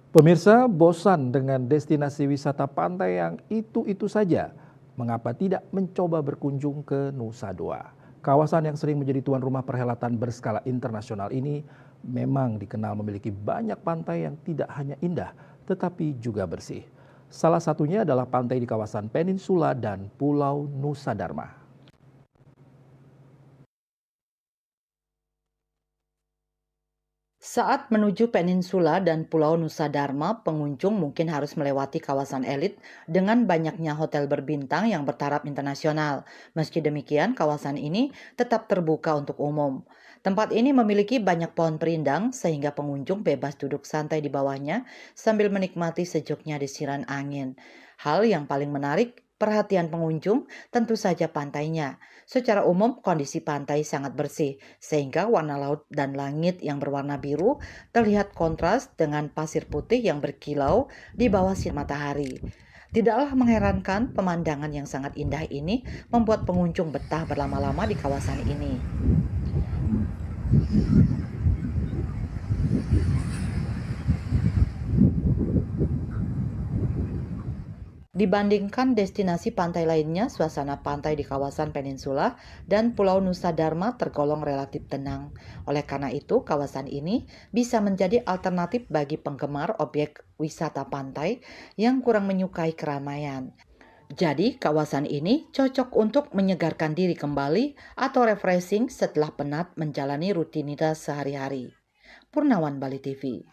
Pemirsa bosan dengan destinasi wisata pantai yang itu-itu saja. Mengapa tidak mencoba berkunjung ke Nusa Dua? Kawasan yang sering menjadi tuan rumah perhelatan berskala internasional ini memang dikenal memiliki banyak pantai yang tidak hanya indah, tetapi juga bersih. Salah satunya adalah pantai di kawasan Peninsula dan Pulau Nusa Dharma. Saat menuju peninsula dan Pulau Nusa Dharma, pengunjung mungkin harus melewati kawasan elit dengan banyaknya hotel berbintang yang bertaraf internasional. Meski demikian, kawasan ini tetap terbuka untuk umum. Tempat ini memiliki banyak pohon perindang sehingga pengunjung bebas duduk santai di bawahnya sambil menikmati sejuknya desiran angin. Hal yang paling menarik perhatian pengunjung tentu saja pantainya. Secara umum, kondisi pantai sangat bersih, sehingga warna laut dan langit yang berwarna biru terlihat kontras dengan pasir putih yang berkilau di bawah sinar matahari. Tidaklah mengherankan, pemandangan yang sangat indah ini membuat pengunjung betah berlama-lama di kawasan ini. Dibandingkan destinasi pantai lainnya, suasana pantai di kawasan Peninsula dan Pulau Nusa Dharma tergolong relatif tenang. Oleh karena itu, kawasan ini bisa menjadi alternatif bagi penggemar objek wisata pantai yang kurang menyukai keramaian. Jadi, kawasan ini cocok untuk menyegarkan diri kembali atau refreshing setelah penat menjalani rutinitas sehari-hari. Purnawan Bali TV.